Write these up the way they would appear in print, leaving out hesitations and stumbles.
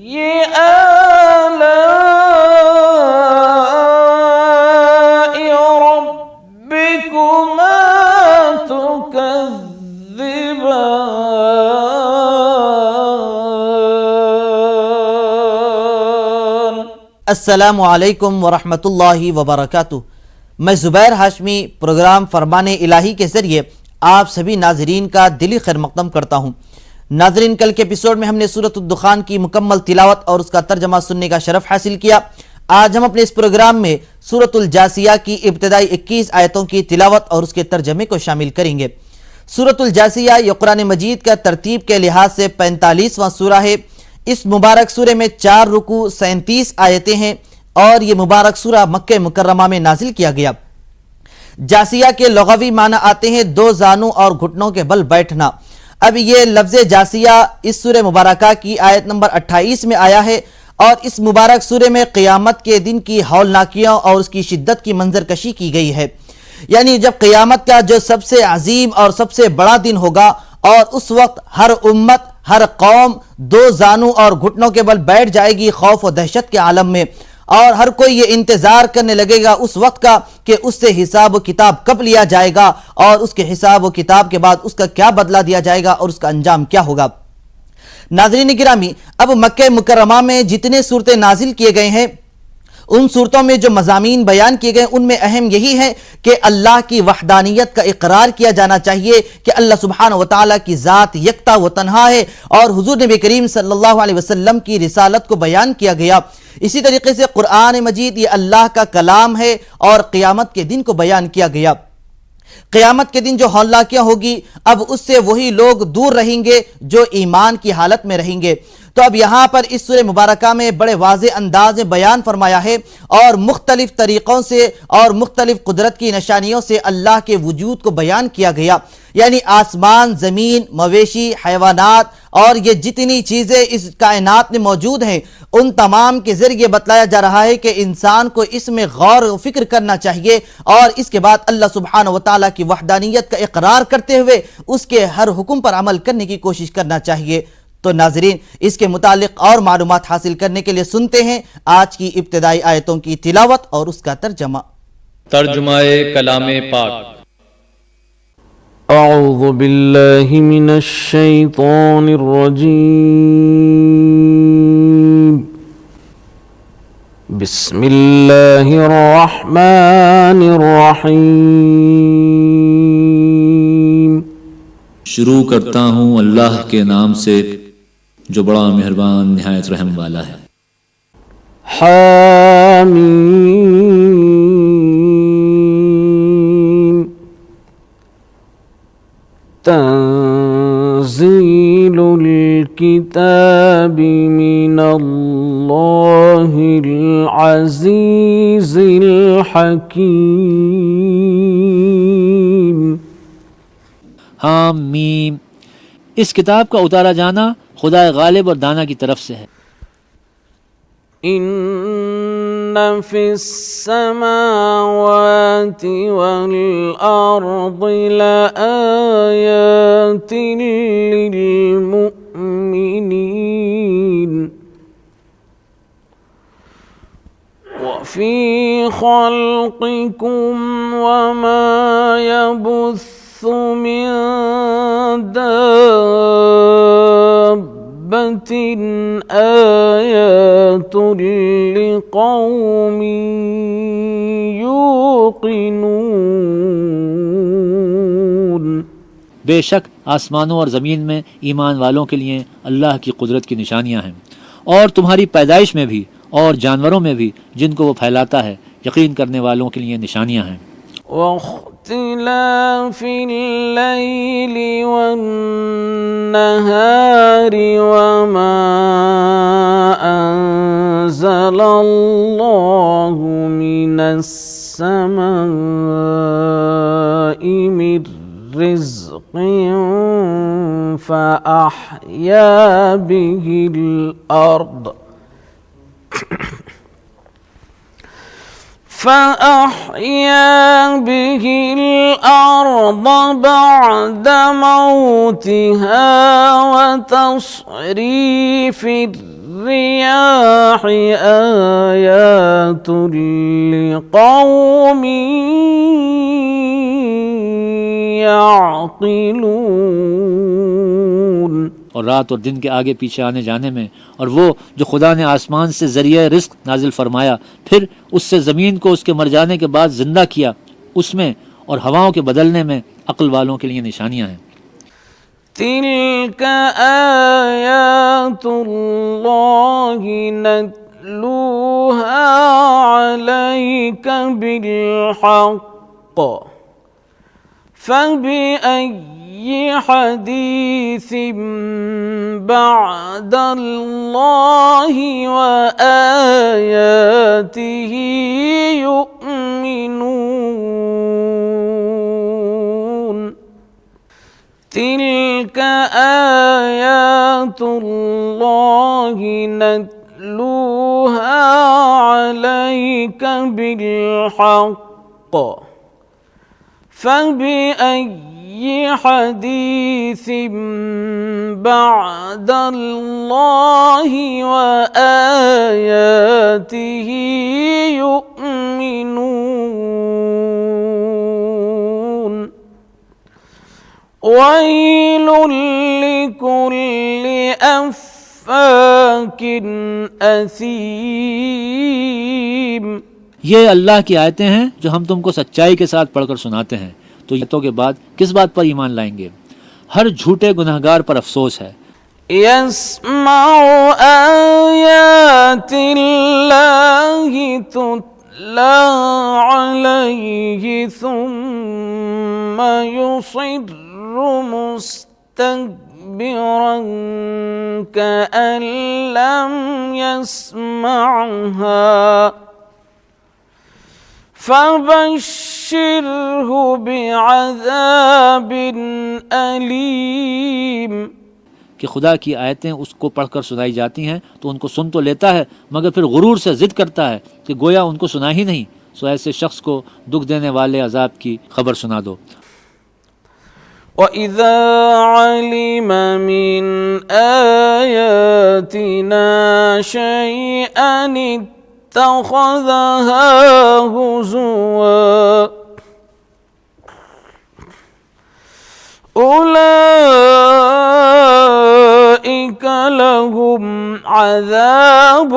یہ آلاء ربکما تکذبان۔ السلام علیکم ورحمۃ اللہ وبرکاتہ۔ میں زبیر ہاشمی پروگرام فرمان الہی کے ذریعے آپ سبھی ناظرین کا دلی خیر مقدم کرتا ہوں۔ ناظرین، کل کے ایپیسوڈ میں ہم نے سورۃ الدخان کی مکمل تلاوت اور اس کا ترجمہ سننے کا شرف حاصل کیا۔ آج ہم اپنے اس پروگرام میں سورۃ الجاثیہ کی ابتدائی 21 آیتوں کی تلاوت اور اس کے ترجمے کو شامل کریں گے۔ سورۃ الجاثیہ یہ قرآن مجید کا ترتیب کے لحاظ سے 45واں سورہ ہے۔ اس مبارک سورے میں 4 رکوع 37 آیتیں ہیں اور یہ مبارک سورہ مکہ مکرمہ میں نازل کیا گیا۔ جاثیہ کے لغوی معنی آتے ہیں 2 زانوں اور گھٹنوں کے بل بیٹھنا۔ اب یہ لفظ جاثیہ اس سورہ مبارکہ کی آیت نمبر 28 میں آیا ہے اور اس مبارک سورے میں قیامت کے دن کی ہولناکیوں اور اس کی شدت کی منظر کشی کی گئی ہے، یعنی جب قیامت کا جو سب سے عظیم اور سب سے بڑا دن ہوگا اور اس وقت ہر امت ہر قوم 2 زانوں اور گھٹنوں کے بل بیٹھ جائے گی خوف و دہشت کے عالم میں، اور ہر کوئی یہ انتظار کرنے لگے گا اس وقت کا کہ اس سے حساب و کتاب کب لیا جائے گا اور اس کے حساب و کتاب کے بعد اس کا کیا بدلہ دیا جائے گا اور اس کا انجام کیا ہوگا۔ ناظرین گرامی، اب مکہ مکرمہ میں جتنے صورتیں نازل کیے گئے ہیں ان صورتوں میں جو مضامین بیان کیے گئے ان میں اہم یہی ہے کہ اللہ کی وحدانیت کا اقرار کیا جانا چاہیے کہ اللہ سبحانہ وتعالی کی ذات یکتا و تنہا ہے، اور حضور نبی کریم صلی اللہ علیہ وسلم کی رسالت کو بیان کیا گیا۔ اسی طریقے سے قرآن مجید یہ اللہ کا کلام ہے اور قیامت کے دن کو بیان کیا گیا۔ قیامت کے دن جو ہولناکیاں ہوگی اب اس سے وہی لوگ دور رہیں گے جو ایمان کی حالت میں رہیں گے۔ تو اب یہاں پر اس سورہ مبارکہ میں بڑے واضح انداز میں بیان فرمایا ہے اور مختلف طریقوں سے اور مختلف قدرت کی نشانیوں سے اللہ کے وجود کو بیان کیا گیا، یعنی آسمان، زمین، مویشی، حیوانات اور یہ جتنی چیزیں اس کائنات میں موجود ہیں ان تمام کے ذریعے بتلایا جا رہا ہے کہ انسان کو اس میں غور و فکر کرنا چاہیے اور اس کے بعد اللہ سبحانہ وتعالی کی وحدانیت کا اقرار کرتے ہوئے اس کے ہر حکم پر عمل کرنے کی کوشش کرنا چاہیے۔ تو ناظرین، اس کے متعلق اور معلومات حاصل کرنے کے لیے سنتے ہیں آج کی ابتدائی آیتوں کی تلاوت اور اس کا ترجمہ۔ ترجمہ کلام پاک۔ اعوذ باللہ من الشیطان الرجیم، بسم اللہ الرحمن الرحیم۔ شروع کرتا ہوں اللہ کے نام سے جو بڑا مہربان نہایت رحم والا ہے۔ حامیم، تنزیل الکتاب من اللہ العزیز الحکیم۔ حامیم، اس کتاب کا اتارا جانا خدا غالب اور دانا کی طرف سے ہے۔ ان فی السماوات والارض لآیات للمؤمنین وفی خلقکم وما يبث من دابة آیات لقوم یوقنون۔ بے شک آسمانوں اور زمین میں ایمان والوں کے لیے اللہ کی قدرت کی نشانیاں ہیں، اور تمہاری پیدائش میں بھی اور جانوروں میں بھی جن کو وہ پھیلاتا ہے یقین کرنے والوں کے لیے نشانیاں ہیں۔ واختلاف اللیل والنہار وما انزل اللہ من السماء من رزق فأحیا به الأرض فأحيا به الأرض بعد موتها وتصريف الرياح الرياح آيات لقوم يعقلون. اور رات اور دن کے آگے پیچھے آنے جانے میں، اور وہ جو خدا نے آسمان سے ذریعہ رزق نازل فرمایا، پھر اس سے زمین کو اس کے مر جانے کے بعد زندہ کیا، اس میں اور ہواؤں کے بدلنے میں عقل والوں کے لیے نشانیاں ہیں. تلك آيات الله نتلوها عليك بالحق فبأي حديث بعد الله وآياته يؤمنون. تلك آيات الله نتلوها عليك بالحق فبأي حديث بعد الله وآياته يؤمنون. ويل لكل أفاك أثيم. یہ اللہ کی آیتیں ہیں جو ہم تم کو سچائی کے ساتھ پڑھ کر سناتے ہیں، تو یہ کے بعد کس بات پر ایمان لائیں گے؟ ہر جھوٹے گناہگار پر افسوس ہے. يسمع آيات الله تتلى عليه ثم يصر مستكبرا كأن لم يسمعها فبشره بعذاب أليم. کہ خدا کی آیتیں اس کو پڑھ کر سنائی جاتی ہیں تو ان کو سن تو لیتا ہے، مگر پھر غرور سے ضد کرتا ہے کہ گویا ان کو سنا ہی نہیں. سو ایسے شخص کو دکھ دینے والے عذاب کی خبر سنا دو. وَإِذَا عَلِمَ مِنْ آيَاتِنَا شَيْئًا اتَّخَذَهَا هُزُوًا أُولَئِكَ لَهُمْ عَذَابٌ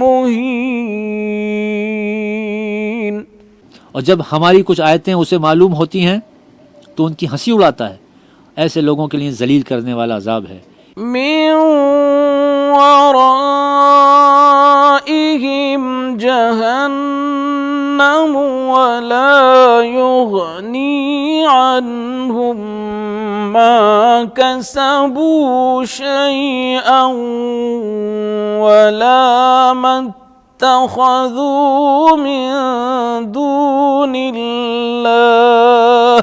مُهِينٌ. اور جب ہماری کچھ آیتیں اسے معلوم ہوتی ہیں تو ان کی ہنسی اڑاتا ہے. ایسے لوگوں کے لیے ذلیل کرنے والا عذاب ہے. من ورائهم جهنم ولا يغني عنهم ما كسبوا شيئا ولا ما اتخذوا من دون الله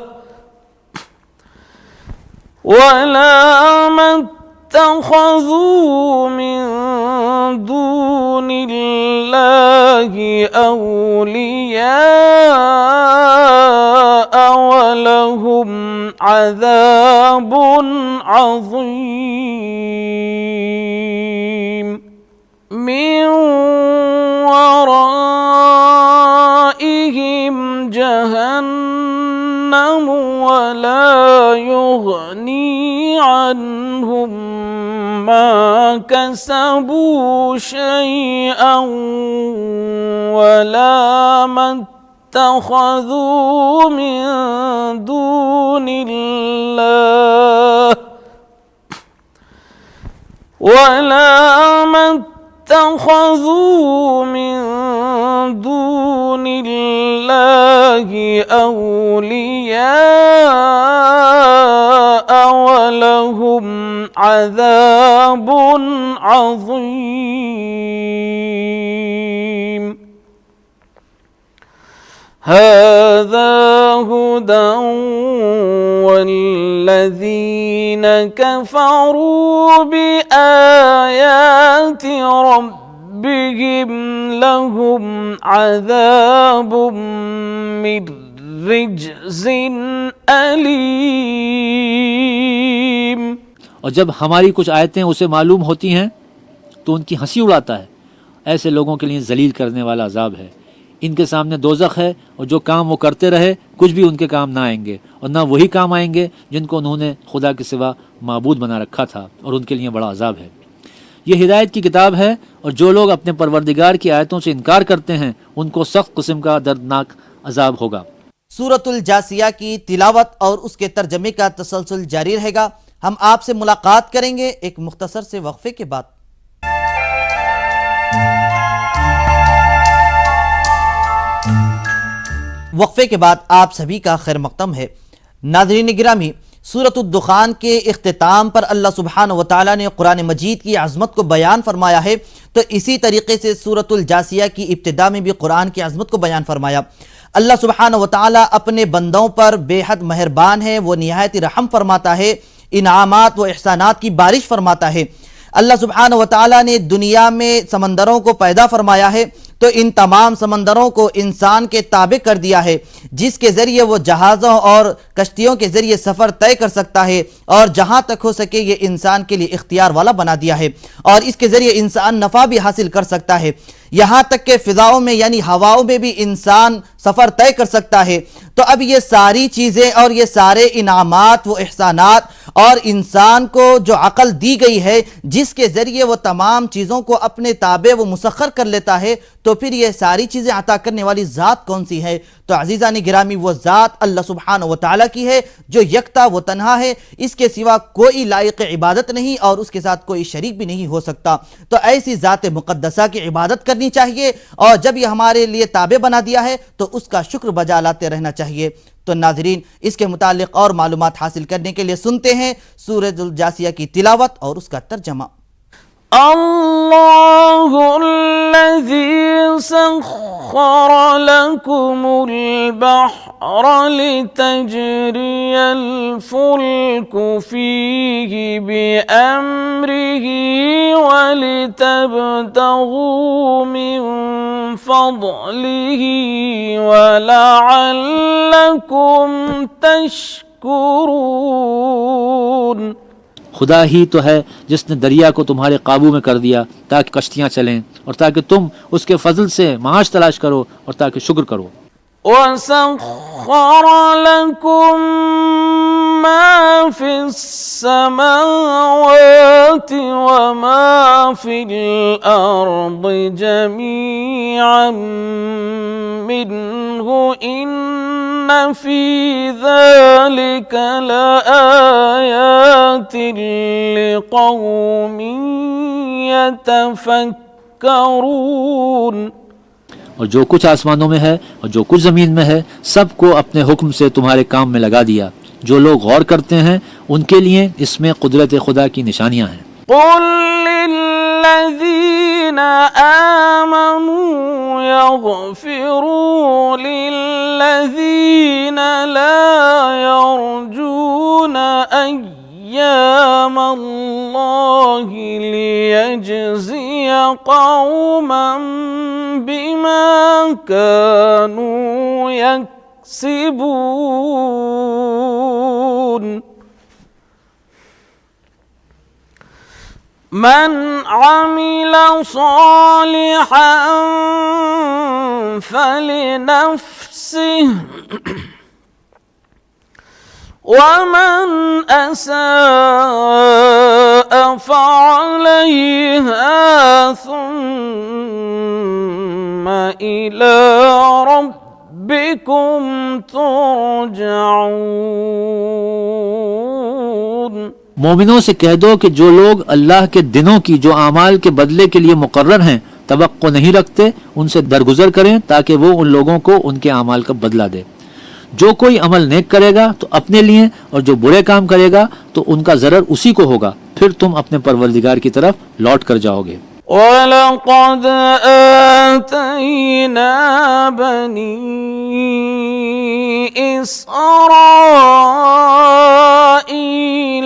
ولا ما اتخذوا من دون الله أولياء ولهم عذاب عظيم. من ورائهم جهنم ولا يغني عنهم ما كسبوا شيئا ولا ما اتخذوا من دون الله ولا ما اتخذوا من دون الله أولياء ولهم عذاب عظيم. هذا هدى والذين كفروا بآيات ربهم لهم عذاب من رجز أليم. اور جب ہماری کچھ آیتیں اسے معلوم ہوتی ہیں تو ان کی ہنسی اڑاتا ہے۔ ایسے لوگوں کے لیے ذلیل کرنے والا عذاب ہے۔ ان کے سامنے دوزخ ہے، اور جو کام وہ کرتے رہے کچھ بھی ان کے کام نہ آئیں گے، اور نہ وہی کام آئیں گے جن کو انہوں نے خدا کے سوا معبود بنا رکھا تھا، اور ان کے لیے بڑا عذاب ہے۔ یہ ہدایت کی کتاب ہے، اور جو لوگ اپنے پروردگار کی آیتوں سے انکار کرتے ہیں ان کو سخت قسم کا دردناک عذاب ہوگا۔ سورۃ الجاثیہ کی تلاوت اور اس کے ترجمے کا تسلسل جاری رہے گا۔ ہم آپ سے ملاقات کریں گے ایک مختصر سے وقفے کے بعد۔ وقفے کے بعد آپ سبھی کا خیر مقدم ہے۔ ناظرین گرامی، سورۃ الدخان کے اختتام پر اللہ سبحانہ وتعالی نے قرآن مجید کی عظمت کو بیان فرمایا ہے، تو اسی طریقے سے سورۃ الجاثیہ کی ابتدا میں بھی قرآن کی عظمت کو بیان فرمایا۔ اللہ سبحانہ وتعالی اپنے بندوں پر بے حد مہربان ہے، وہ نہایت رحم فرماتا ہے، انعامات و احسانات کی بارش فرماتا ہے۔ اللہ سبحانہ وتعالی نے دنیا میں سمندروں کو پیدا فرمایا ہے، تو ان تمام سمندروں کو انسان کے تابع کر دیا ہے، جس کے ذریعے وہ جہازوں اور کشتیوں کے ذریعے سفر طے کر سکتا ہے، اور جہاں تک ہو سکے یہ انسان کے لیے اختیار والا بنا دیا ہے، اور اس کے ذریعے انسان نفع بھی حاصل کر سکتا ہے، یہاں تک کہ فضاؤں میں یعنی ہواؤں میں بھی انسان سفر طے کر سکتا ہے۔ تو اب یہ ساری چیزیں اور یہ سارے انعامات و احسانات اور انسان کو جو عقل دی گئی ہے، جس کے ذریعے وہ تمام چیزوں کو اپنے تابع و مسخر کر لیتا ہے، تو پھر یہ ساری چیزیں عطا کرنے والی ذات کون سی ہے؟ تو عزیزان گرامی، وہ ذات اللہ سبحانہ وتعالی کی ہے، جو یکتا و تنہا ہے، اس کے سوا کوئی لائق عبادت نہیں اور اس کے ساتھ کوئی شریک بھی نہیں ہو سکتا۔ تو ایسی ذات مقدسہ کی عبادت کرنی چاہیے، اور جب یہ ہمارے لیے تابع بنا دیا ہے تو اس کا شکر بجا لاتے رہنا چاہیے۔ تو ناظرین، اس کے متعلق اور معلومات حاصل کرنے کے لیے سنتے ہیں سورۃ الجاثیہ کی تلاوت اور اس کا ترجمہ۔ اللہ الذی سخر لکم البحر لتجری الفلک فیہ بأمرہ ولتبتغوا من فضلہ ولعلکم تشکرون۔ خدا ہی تو ہے جس نے دریا کو تمہارے قابو میں کر دیا تاکہ کشتیاں چلیں، اور تاکہ تم اس کے فضل سے معاش تلاش کرو اور تاکہ شکر کرو۔ وَسَخَّرَ لَكُم مَّا فِي السَّمَاوَاتِ وَمَا فِي الْأَرْضِ جَمِيعًا مِّنْهُ إِنَّ فِي ذَلِكَ لَآيَاتٍ لِقَوْمٍ يَتَفَكَّرُونَ۔ اور جو کچھ آسمانوں میں ہے اور جو کچھ زمین میں ہے، سب کو اپنے حکم سے تمہارے کام میں لگا دیا۔ جو لوگ غور کرتے ہیں ان کے لیے اس میں قدرت خدا کی نشانیاں ہیں۔ قُل لِّلَّذِينَ آمَنُوا يَغْفِرُوا لِلَّذِينَ لَا يَرْجُونَ أَيَّامَ اللَّهِ لِيَجْزِيَ قَوْمًا بِمَا كَانُوا يَكْسِبُونَ۔ من عمل صالحا فلنفسه ومن أساء فعليها ثم إلى ربكم ترجعون۔ مومنوں سے کہہ دو کہ جو لوگ اللہ کے دنوں کی جو اعمال کے بدلے کے لیے مقرر ہیں توقع نہیں رکھتے، ان سے درگزر کریں تاکہ وہ ان لوگوں کو ان کے اعمال کا بدلہ دے۔ جو کوئی عمل نیک کرے گا تو اپنے لیے، اور جو برے کام کرے گا تو ان کا ضرر اسی کو ہوگا، پھر تم اپنے پروردگار کی طرف لوٹ کر جاؤ گے۔ وَلَقَدْ آتَيْنَا بَنِي إِسْرَائِيلَ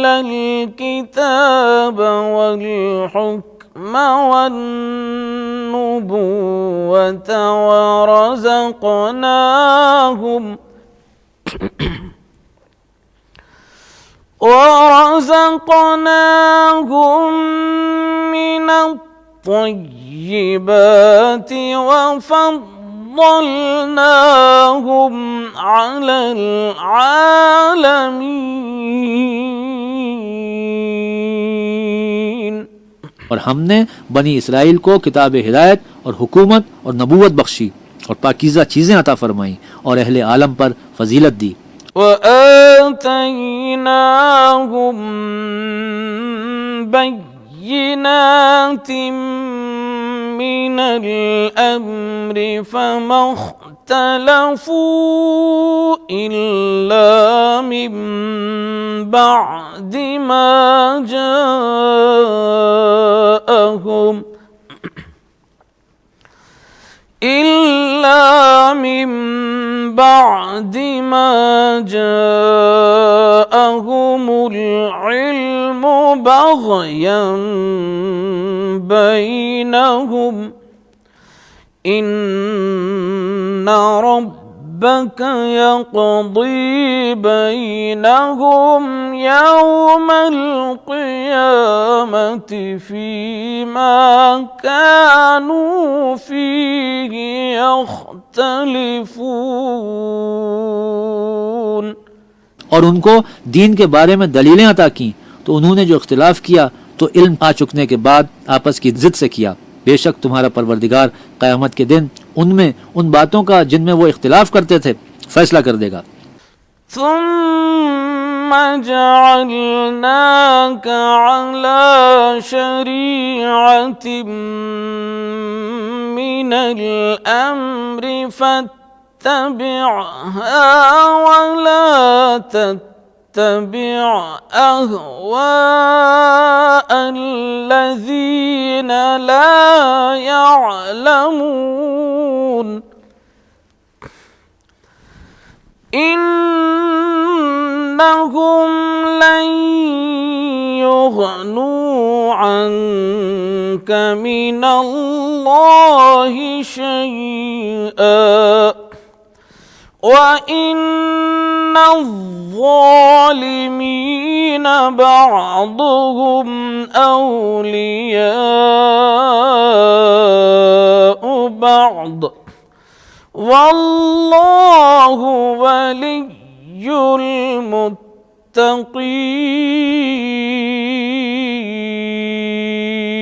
الْكِتَابَ وَالْحُكْمَ وَالنُّبُوَّةَ ورزقناهم من الطيبات وفضلناهم على العالمين. اور ہم نے بنی اسرائیل کو کتاب ہدایت اور حکومت اور نبوت بخشی اور پاکیزہ چیزیں عطا فرمائیں اور اہل عالم پر فضیلت دی. وآتيناهم بينات من الأمر فما اختلفوا إلا من بعد ما جاءهم العلم بغيا بينهم إن ربك يقضي بينهم يوم القيامة فيما كانوا فيه يختلفون. اور ان کو دین کے بارے میں دلیلیں عطا کیں تو انہوں نے جو اختلاف کیا تو علم آ چکنے کے بعد آپس کی ضد سے کیا. بے شک تمہارا پروردگار قیامت کے دن ان میں ان باتوں کا جن میں وہ اختلاف کرتے تھے فیصلہ کر دے گا. ثم جعلناك على شريعة من الأمر فاتبعها ولا تتبع أهواء الذين لا يعلمون. إنهم لن يغنوا عنك من الله شيئا وإن الظالمين بعضهم أولياء بعض والله ولي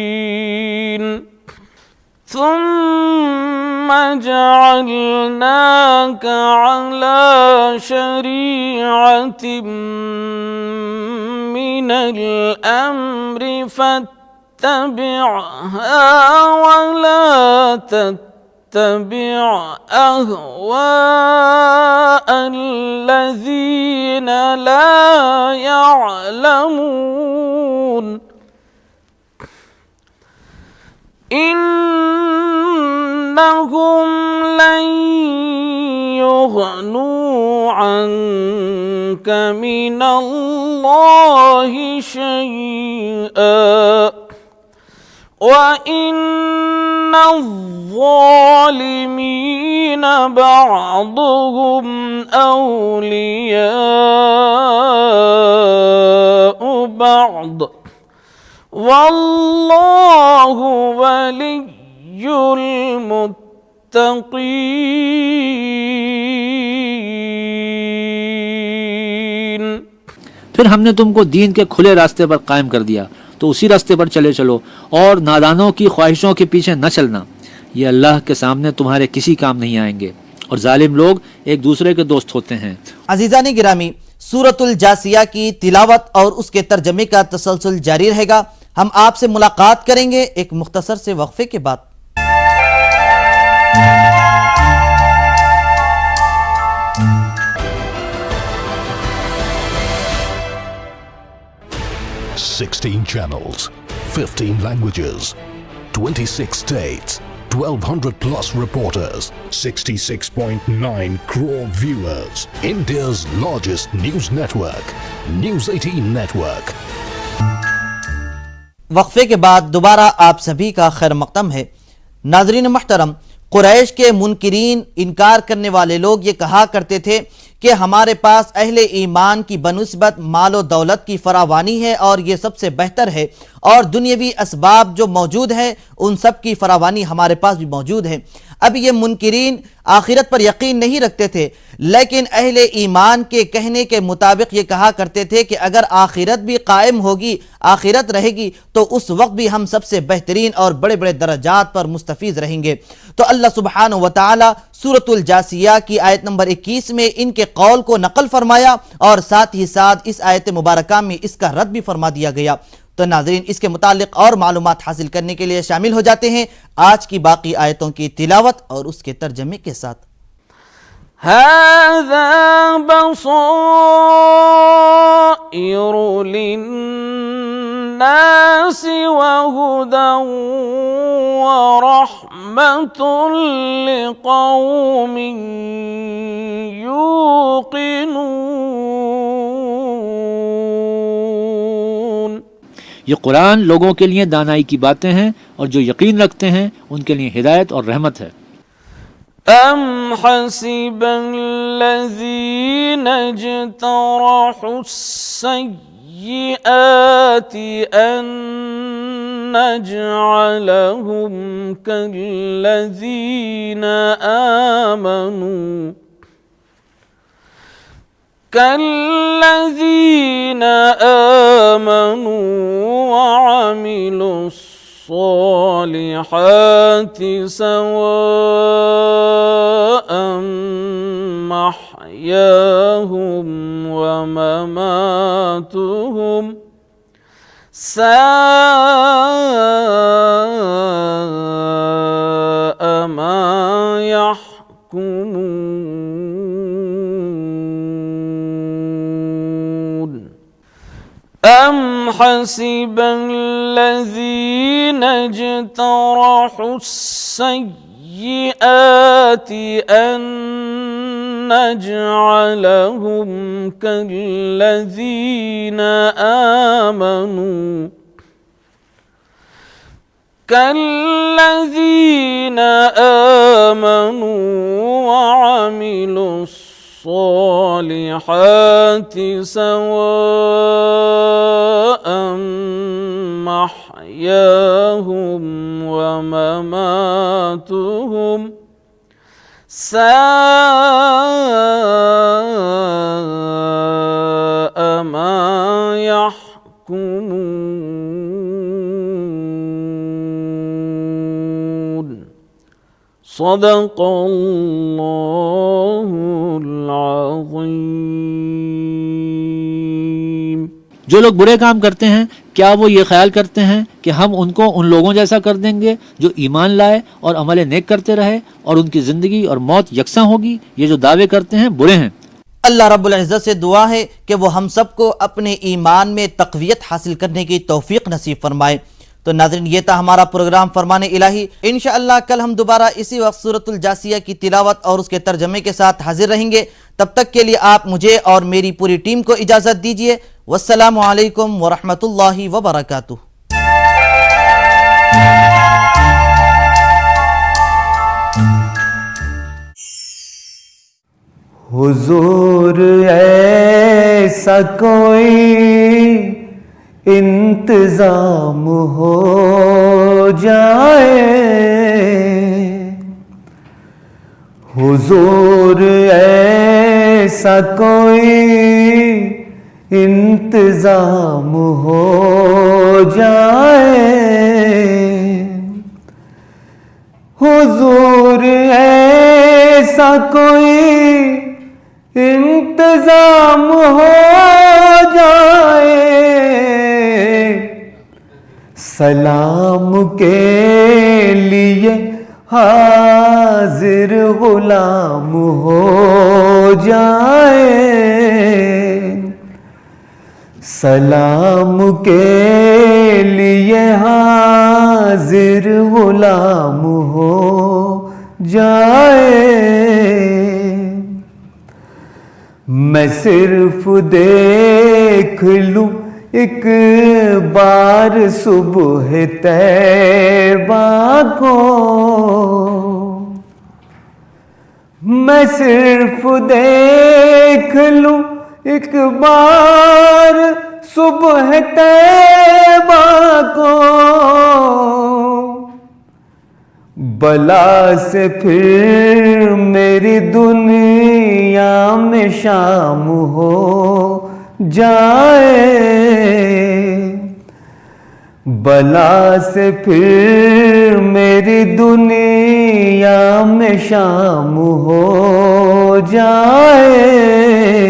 المتقين. ثم جعلناك على شريعة من الأمر فاتبعها ولا تتبع أهواء الذين لا يعلمون. إنهم لن يغنوا عنك من الله شيئا وإن الظالمين بعضهم أولياء بعض والله ولي المتقين. پھر ہم نے تم کو دین کے کھلے راستے پر قائم کر دیا تو اسی راستے پر چلے چلو اور نادانوں کی خواہشوں کے پیچھے نہ چلنا. یہ اللہ کے سامنے تمہارے کسی کام نہیں آئیں گے اور ظالم لوگ ایک دوسرے کے دوست ہوتے ہیں. عزیزان گرامی، سورۃ الجاثیہ کی تلاوت اور اس کے ترجمے کا تسلسل جاری رہے گا. ہم آپ سے ملاقات کریں گے ایک مختصر سے وقفے کے بعد. Sixteen channels, 15 languages, 26 states, 1,200 plus reporters, 66.9 crore viewers. India's largest news network, News18 network. وقفے کے بعد دوبارہ آپ سبھی کا خیر مقدم ہے. ناظرین محترم، قریش کے منکرین، انکار کرنے والے لوگ یہ کہا کرتے تھے کہ ہمارے پاس اہل ایمان کی بنسبت مال و دولت کی فراوانی ہے اور یہ سب سے بہتر ہے، اور دنیاوی اسباب جو موجود ہیں ان سب کی فراوانی ہمارے پاس بھی موجود ہے۔ اب یہ منکرین آخرت پر یقین نہیں رکھتے تھے، لیکن اہل ایمان کے کہنے کے مطابق یہ کہا کرتے تھے کہ اگر آخرت بھی قائم ہوگی، آخرت رہے گی، تو اس وقت بھی ہم سب سے بہترین اور بڑے بڑے درجات پر مستفیض رہیں گے۔ تو اللہ سبحانہ وتعالی سورۃ الجاثیہ کی آیت نمبر 21 میں ان کے قول کو نقل فرمایا، اور ساتھ ہی ساتھ اس آیت مبارکہ میں اس کا رد بھی فرما دیا گیا۔ تو ناظرین، اس کے متعلق اور معلومات حاصل کرنے کے لیے شامل ہو جاتے ہیں آج کی باقی آیتوں کی تلاوت اور اس کے ترجمے کے ساتھ۔ هذا بصائر للناس وهدى ورحمة لقوم يوقنون۔ یہ قرآن لوگوں کے لیے دانائی کی باتیں ہیں، اور جو یقین رکھتے ہیں ان کے لیے ہدایت اور رحمت ہے۔ أم حسب الذين اجترحوا السيئات أن نجعلهم كالذين آمنوا وعملوا الصالحات سواء محياهم ومماتهم ساء ما يحكمون۔ أم حسب الذين اجترحوا السيئات أن نجعلهم كالذين آمنوا وعملوا الصالحات سواء محياهم ومماتهم ساء ما يحكمون۔ صدق اللہ العظیم۔ جو لوگ برے کام کرتے ہیں کیا وہ یہ خیال کرتے ہیں کہ ہم ان کو ان لوگوں جیسا کر دیں گے جو ایمان لائے اور عمل نیک کرتے رہے اور ان کی زندگی اور موت یکساں ہوگی؟ یہ جو دعوے کرتے ہیں برے ہیں۔ اللہ رب العزت سے دعا ہے کہ وہ ہم سب کو اپنے ایمان میں تقویت حاصل کرنے کی توفیق نصیب فرمائے۔ تو ناظرین، یہ تھا ہمارا پروگرام فرمان الہی۔ انشاءاللہ کل ہم دوبارہ اسی وقت سورۃ الجاثیہ کی تلاوت اور اس کے ترجمے کے ساتھ حاضر رہیں گے۔ تب تک کے لیے آپ مجھے اور میری پوری ٹیم کو اجازت دیجیے۔ والسلام علیکم ورحمۃ اللہ وبرکاتہ۔ حضور ایسا کوئی انتظام ہو جائے، حضور ایسا کوئی انتظام ہو جائے، حضور ایسا کوئی انتظام ہو جائے، سلام کے لیے حاضر غلام ہو جائے، سلام کے لیے حاضر غلام ہو جائے۔ میں صرف دیکھ لوں ایک بار صبح طیبہ کو، میں صرف دیکھ لوں ایک بار صبح طیبہ کو، بلا سے پھر میری دنیا میں شام ہو جائے، بلا سے پھر میری دنیا میں شام ہو جائے۔